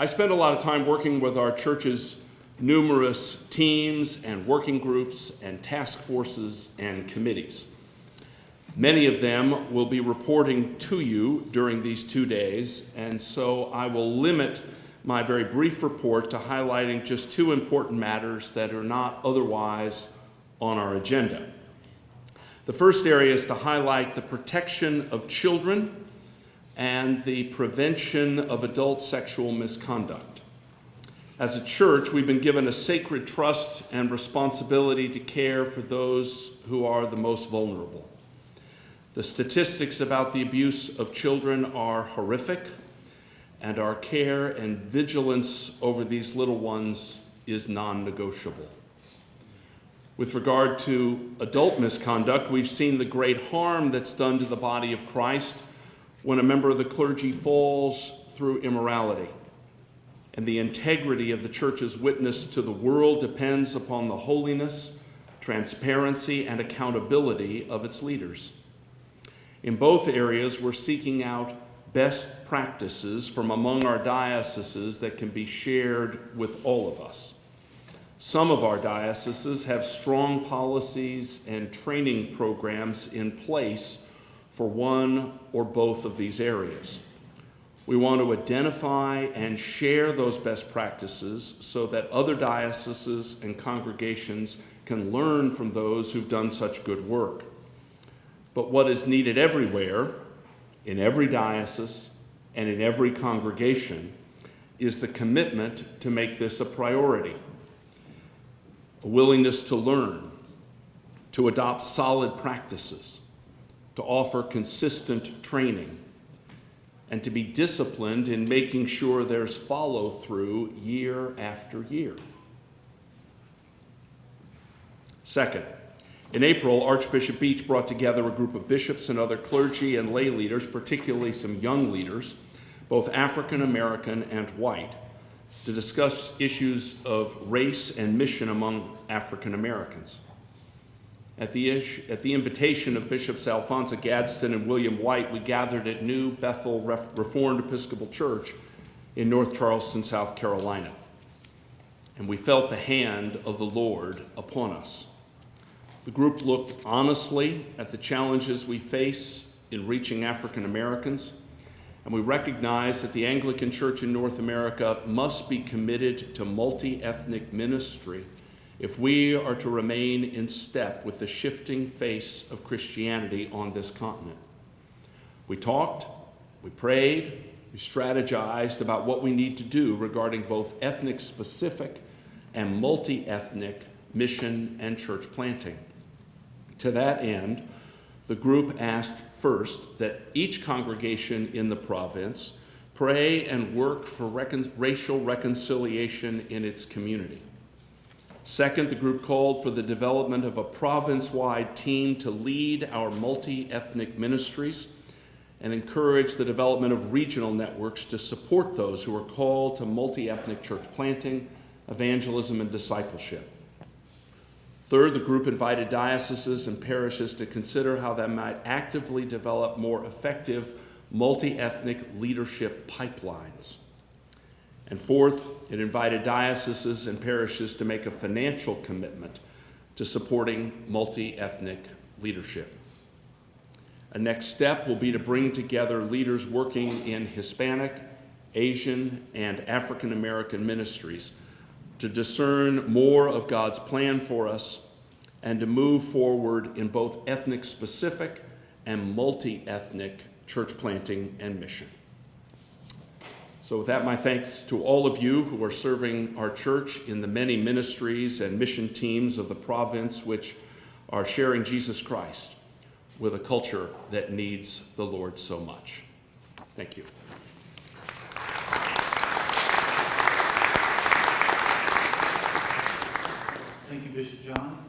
I spend a lot of time working with our church's numerous teams and working groups and task forces and committees. Many of them will be reporting to you during these 2 days, and so I will limit my very brief report to highlighting just 2 important matters that are not otherwise on our agenda. The first area is to highlight the protection of children and the prevention of adult sexual misconduct. As a church, we've been given a sacred trust and responsibility to care for those who are the most vulnerable. The statistics about the abuse of children are horrific, and our care and vigilance over these little ones is non-negotiable. With regard to adult misconduct, we've seen the great harm that's done to the body of Christ when a member of the clergy falls through immorality. And the integrity of the church's witness to the world depends upon the holiness, transparency, and accountability of its leaders. In both areas, we're seeking out best practices from among our dioceses that can be shared with all of us. Some of our dioceses have strong policies and training programs in place for one or both of these areas. We want to identify and share those best practices so that other dioceses and congregations can learn from those who've done such good work. But what is needed everywhere, in every diocese and in every congregation, is the commitment to make this a priority, a willingness to learn, to adopt solid practices, to offer consistent training, and to be disciplined in making sure there's follow-through year after year. Second, in April, Archbishop Beach brought together a group of bishops and other clergy and lay leaders, particularly some young leaders, both African American and white, to discuss issues of race and mission among African Americans. At the invitation of Bishops Alphonsa Gadsden and William White, we gathered at New Bethel Reformed Episcopal Church in North Charleston, South Carolina. And we felt the hand of the Lord upon us. The group looked honestly at the challenges we face in reaching African Americans, and we recognize that the Anglican Church in North America must be committed to multi-ethnic ministry if we are to remain in step with the shifting face of Christianity on this continent. We talked, we prayed, we strategized about what we need to do regarding both ethnic-specific and multi-ethnic mission and church planting. To that end, the group asked first that each congregation in the province pray and work for racial reconciliation in its community. Second, the group called for the development of a province-wide team to lead our multi-ethnic ministries and encourage the development of regional networks to support those who are called to multi-ethnic church planting, evangelism, and discipleship. Third, the group invited dioceses and parishes to consider how they might actively develop more effective multi-ethnic leadership pipelines. And fourth, it invited dioceses and parishes to make a financial commitment to supporting multi-ethnic leadership. A next step will be to bring together leaders working in Hispanic, Asian, and African American ministries to discern more of God's plan for us and to move forward in both ethnic-specific and multi-ethnic church planting and mission. So with that, my thanks to all of you who are serving our church in the many ministries and mission teams of the province which are sharing Jesus Christ with a culture that needs the Lord so much. Thank you. Thank you, Bishop John.